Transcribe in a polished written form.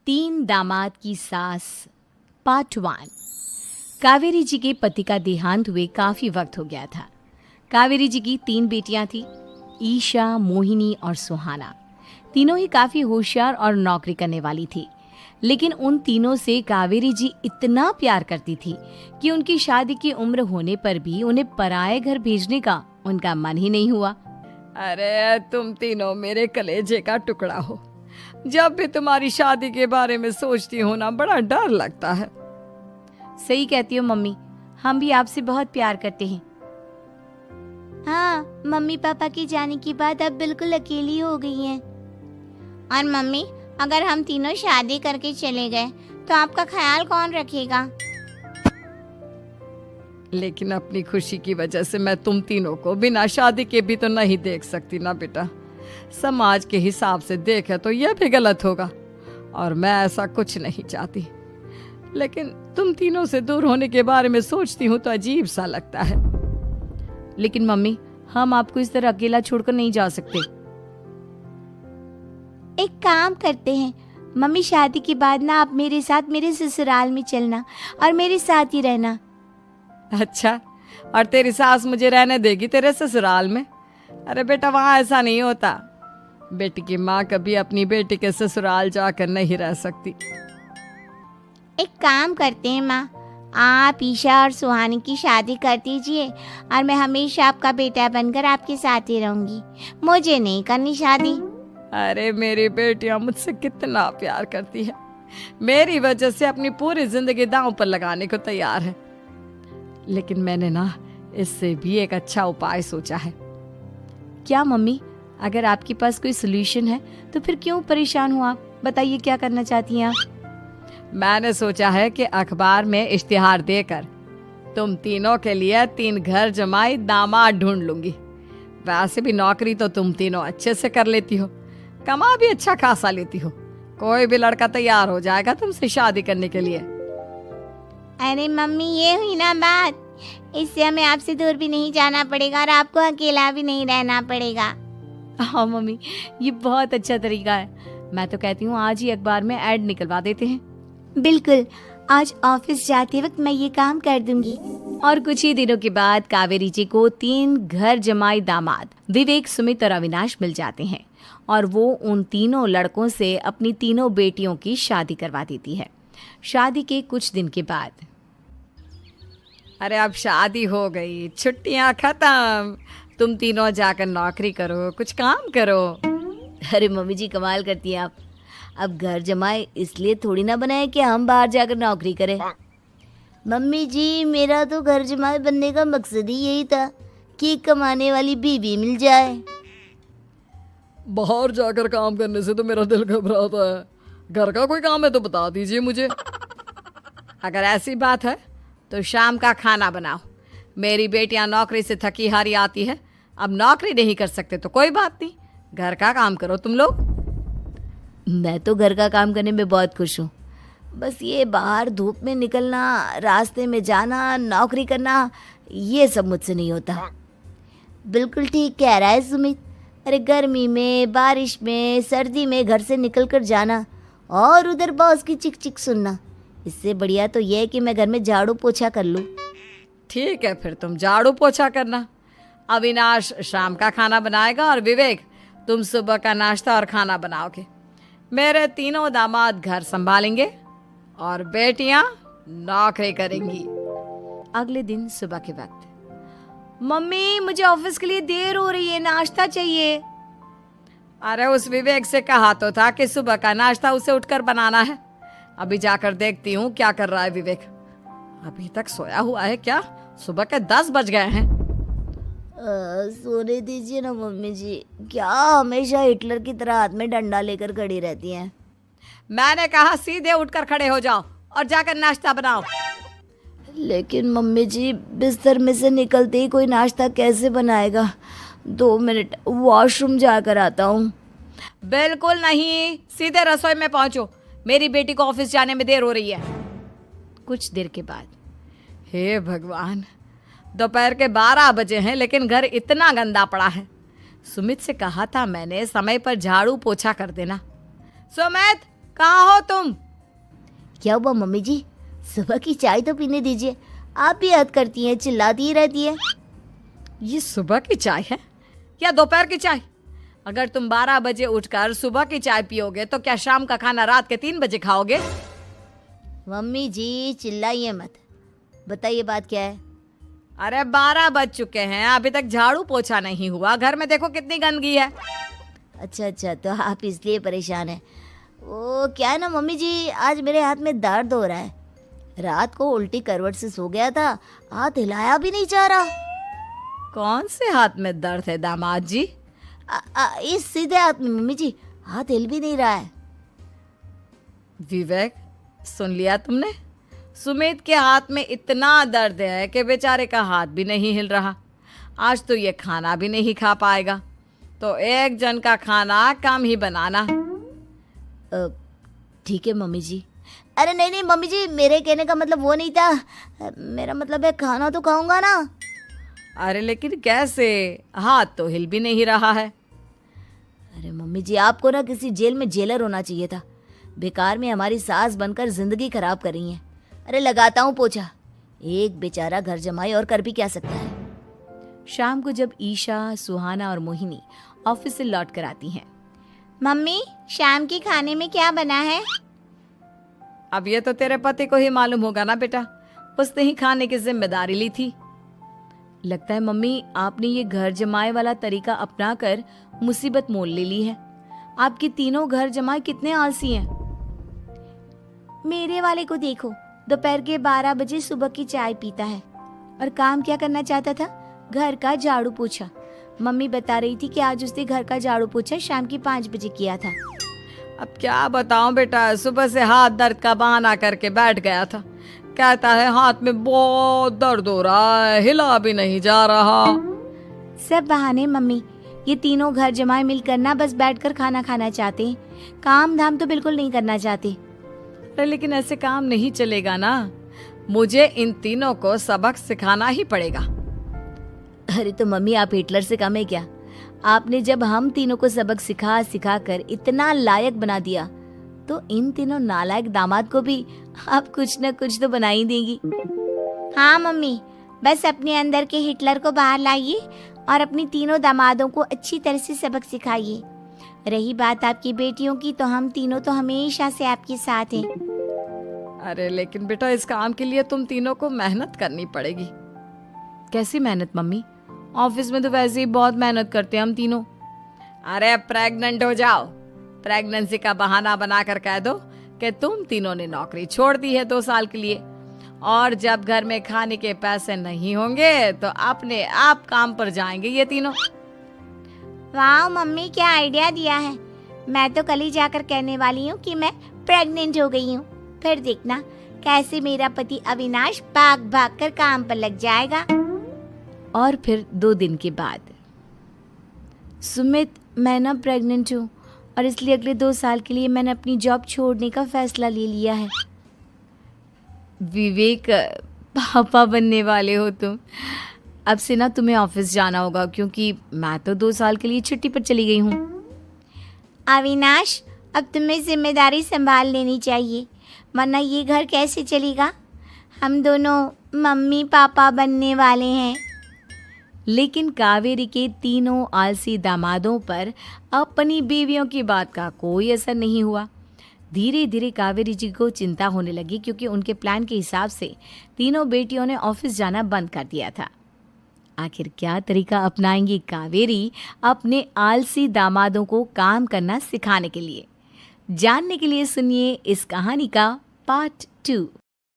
तीन दामाद की सास पार्ट 1। कावेरी जी के पति का देहांत हुए काफ़ी वक्त हो गया था। कावेरी जी की 3 बेटियां थीं, ईशा, मोहिनी और सुहाना। तीनों ही काफ़ी होशियार और नौकरी करने वाली थी। लेकिन उन तीनों से कावेरी जी इतना प्यार करती थी कि उनकी शादी की उम्र होने पर भी उन्हें पराये घर भेजने का उनका मन ही नहीं हुआ। अरे तुम तीनों मेरे कलेजे का टुकड़ा हो। जब भी तुम्हारी शादी के बारे में सोचती हूँ ना, बड़ा डर लगता है। सही कहती हो मम्मी, हम भी आपसे बहुत प्यार करते हैं। हाँ, मम्मी पापा के जाने के बाद अब बिल्कुल अकेली हो गई हैं। और मम्मी, अगर हम तीनों शादी करके चले गए तो आपका ख्याल कौन रखेगा? लेकिन अपनी खुशी की वजह से मैं तुम तीनों को बिना शादी के भी तो नहीं देख सकती ना बेटा। समाज के हिसाब से देखे तो यह भी गलत होगा और मैं ऐसा कुछ नहीं चाहती। लेकिन तुम तीनों से दूर होने के बारे में सोचती हूँ तो अजीब सा लगता है। लेकिन मम्मी, हम आपको इस तरह अकेला छोड़कर नहीं जा सकते। एक काम करते हैं मम्मी, शादी के बाद ना आप मेरे साथ मेरे ससुराल में चलना और मेरे साथ ही रहना। अच्छा, और तेरी सास मुझे रहने देगी तेरे ससुराल में? अरे बेटा, वहाँ ऐसा नहीं होता। बेटी की माँ कभी अपनी बेटी के ससुराल जाकर नहीं रह सकती। एक काम करते हैं माँ, आप ईशा और सुहानी की शादी कर दीजिए और मैं हमेशा आपका बेटा बनकर आपके साथ ही रहूंगी। मुझे नहीं करनी शादी। अरे मेरी बेटियां मुझसे कितना प्यार करती है, मेरी वजह से अपनी पूरी जिंदगी दांव पर लगाने को तैयार है। लेकिन मैंने ना इससे भी एक अच्छा उपाय सोचा है। क्या मम्मी? अगर आपके पास कोई सोल्यूशन है तो फिर क्यों परेशान हो आप? बताइए, क्या करना चाहती हैं आप? मैंने सोचा है कि अखबार में इश्तिहार देकर तुम तीनों के लिए 3 घर जमाई दामाद ढूंढ लूंगी। वैसे भी नौकरी तो तुम तीनों अच्छे से कर लेती हो, कमा भी अच्छा खासा लेती हो। कोई भी लड़का तैयार हो जाएगा तुमसे शादी करने के लिए। अरे मम्मी, ये हुई ना बात। इससे हमें आपसे दूर भी नहीं जाना पड़ेगा और आपको अकेला भी नहीं रहना पड़ेगा। हाँ मम्मी, ये बहुत अच्छा तरीका है। मैं तो कहती हूँ आज ही अखबार में ऐड निकलवा देते हैं। बिल्कुल, आज ऑफिस जाते वक्त मैं ये काम कर दूंगी। और कुछ ही दिनों के बाद कावेरी जी को 3 घर जमाई दामाद विवेक, सुमित और अविनाश मिल जाते हैं और वो उन तीनों लड़कों से अपनी तीनों बेटियों की शादी करवा देती है। शादी के कुछ दिन के बाद, अरे अब शादी हो गई, छुट्टियां खत्म, तुम तीनों जाकर नौकरी करो, कुछ काम करो। अरे मम्मी जी, कमाल करती हैं आप। अब घर जमाए इसलिए थोड़ी ना बनाए कि हम बाहर जाकर नौकरी करें। मम्मी जी, मेरा तो घर जमाई बनने का मकसद ही यही था कि कमाने वाली बीवी मिल जाए। बाहर जाकर काम करने से तो मेरा दिल घबराता है। घर का कोई काम है तो बता दीजिए मुझे। अगर ऐसी बात है तो शाम का खाना बनाओ। मेरी बेटियां नौकरी से थकी हारी आती है, अब नौकरी नहीं कर सकते तो कोई बात नहीं, घर का काम करो तुम लोग। मैं तो घर का काम करने में बहुत खुश हूँ। बस ये बाहर धूप में निकलना, रास्ते में जाना, नौकरी करना, ये सब मुझसे नहीं होता। बिल्कुल ठीक कह रहा है सुमित। अरे गर्मी में, बारिश में, सर्दी में घर से निकल कर जाना और उधर बॉस की चिक चिक सुनना, इससे बढ़िया तो यह है कि मैं घर में झाड़ू पोछा कर लूँ। ठीक है, फिर तुम झाड़ू पोछा करना। अविनाश शाम का खाना बनाएगा और विवेक तुम सुबह का नाश्ता और खाना बनाओगे। मेरे तीनों दामाद घर संभालेंगे और बेटियां नौकरी करेंगी। अगले दिन सुबह के वक्त, मम्मी मुझे ऑफिस के लिए देर हो रही है, नाश्ता चाहिए। अरे उस विवेक से कहा तो था कि सुबह का नाश्ता उसे उठकर बनाना है। अभी जाकर देखती हूँ क्या कर रहा है विवेक। अभी तक सोया हुआ है क्या? सुबह के 10 बज गए हैं। सोने दीजिए ना मम्मी जी, क्या हमेशा हिटलर की तरह हाथ में डंडा लेकर खड़ी रहती हैं। मैंने कहा सीधे उठकर खड़े हो जाओ और जाकर नाश्ता बनाओ। लेकिन मम्मी जी, बिस्तर में से निकलते ही कोई नाश्ता कैसे बनाएगा? 2 मिनट, वॉशरूम जाकर आता हूँ। बिल्कुल नहीं, सीधे रसोई में पहुंचो, मेरी बेटी को ऑफिस जाने में देर हो रही है। कुछ देर के बाद, हे भगवान, दोपहर के 12 बजे हैं लेकिन घर इतना गंदा पड़ा है। सुमित से कहा था मैंने समय पर झाड़ू पोछा कर देना। सुमित, कहाँ हो तुम? क्या हुआ मम्मी जी, सुबह की चाय तो पीने दीजिए। आप भी हद करती हैं, चिल्लाती ही रहती है। ये सुबह की चाय है या दोपहर की चाय? अगर तुम 12 बजे उठकर सुबह की चाय पियोगे तो क्या शाम का खाना रात के 3 बजे खाओगे? मम्मी जी चिल्लाइए मत, बताइए बात क्या है। अरे 12 बज चुके हैं, अभी तक झाड़ू पोछा नहीं हुआ। घर में देखो कितनी गंदगी है। अच्छा, तो आप इसलिए परेशान हैं। वो क्या है ना मम्मी जी, आज मेरे हाथ में दर्द हो रहा है। रात को उल्टी करवट से सो गया था, हाथ हिलाया भी नहीं जा रहा। कौन से हाथ में दर्द है दामाद जी? इस सीधे हाथ में मम्मी जी, हाथ हिल भी नहीं रहा है। विवेक, सुन लिया तुमने? सुमित के हाथ में इतना दर्द है कि बेचारे का हाथ भी नहीं हिल रहा। आज तो ये खाना भी नहीं खा पाएगा, तो एक जन का खाना कम ही बनाना। ठीक है मम्मी जी। अरे नहीं मम्मी जी, मेरे कहने का मतलब वो नहीं था। मेरा मतलब है खाना तो खाऊंगा ना। अरे लेकिन कैसे? हाथ तो हिल भी नहीं रहा है। अरे मम्मी जी, आपको ना किसी जेल में जेलर होना चाहिए था। बेकार में हमारी सास बनकर जिंदगी खराब कर रही हैं। अरे लगाता हूँ पोछा। एक बेचारा घर जमाई और कर भी क्या सकता है। शाम को जब ईशा, सुहाना और मोहिनी ऑफिस से लौट कर आती हैं। मम्मी, शाम के खाने में क्या बना है? अब ये तो तेरे पति को ही मालूम होगा ना बेटा, उसने ही खाने की जिम्मेदारी ली थी। लगता है मम्मी आपने ये घर जमाए वाला तरीका अपनाकर मुसीबत मोल ले ली है। आपके तीनों घर जमाए कितने आलसी हैं। मेरे वाले को देखो, दोपहर के 12 बजे सुबह की चाय पीता है और काम क्या करना चाहता था? घर का झाड़ू पोछा। मम्मी बता रही थी कि आज उसने घर का झाड़ू पोछा शाम के 5 बजे किया था। अब क्या बताऊं बेटा, सुबह से हाथ दर्द का बहाना करके बैठ गया था। कहता है हाथ में बहुत दर्द हो रहा है, हिला भी नहीं जा रहा। सब बहाने मम्मी। ये तीनों घर जमाए मिलकर ना बस बैठकर खाना खाना चाहते हैं, काम धाम तो बिल्कुल नहीं करना चाहते। अरे लेकिन ऐसे काम नहीं चलेगा ना, मुझे इन तीनों को सबक सिखाना ही पड़ेगा। अरे तो मम्मी, आप हिटलर से कम है क्या? आपने जब हम तीनों को सबक सिखा कर इतना लायक बना दिया, तो इन तीनों नालायक दामाद को भी आप कुछ न कुछ तो बना ही देंगी। हाँ मम्मी, बस अपने अंदर के हिटलर को बाहर लाइए और अपनी तीनों दामादों को अच्छी तरह से सबक सिखाइए। रही बात आपकी बेटियों की, तो हम तीनों तो हमेशा से आपके साथ हैं। अरे लेकिन बेटा, इस काम के लिए तुम तीनों को मेहनत करनी पड़ेगी। कैसी मेहनत मम्मी? ऑफिस में तो वैसे ही बहुत मेहनत करते हैं हम तीनों। अरे प्रेग्नेंट हो जाओ, प्रेगनेंसी का बहाना बनाकर कह दो कि तुम तीनों ने नौकरी छोड़ दी है 2 साल के लिए, और जब घर में खाने के पैसे नहीं होंगे तो अपने आप काम पर जाएंगे ये तीनों। वाह मम्मी, क्या आइडिया दिया है। मैं तो कल ही जाकर कहने वाली हूँ कि मैं प्रेग्नेंट हो गई हूँ। फिर देखना कैसे मेरा पति अविनाश भाग भाग कर काम पर लग जाएगा। और फिर 2 दिन के बाद, सुमित, मैं ना प्रेग्नेंट हूँ और इसलिए अगले 2 साल के लिए मैंने अपनी जॉब छोड़ने का फैसला ले लिया है। विवेक, पापा बनने वाले हो तुम। अब से ना तुम्हें ऑफिस जाना होगा, क्योंकि मैं तो 2 साल के लिए छुट्टी पर चली गई हूँ। अविनाश, अब तुम्हें जिम्मेदारी संभाल लेनी चाहिए, वरना ये घर कैसे चलेगा। हम दोनों मम्मी पापा बनने वाले हैं। लेकिन कावेरी के तीनों आलसी दामादों पर अपनी बीवियों की बात का कोई असर नहीं हुआ। धीरे धीरे कावेरी जी को चिंता होने लगी, क्योंकि उनके प्लान के हिसाब से तीनों बेटियों ने ऑफिस जाना बंद कर दिया था। आखिर क्या तरीका अपनाएंगी कावेरी अपने आलसी दामादों को काम करना सिखाने के लिए? जानने के लिए सुनिए इस कहानी का पार्ट 2।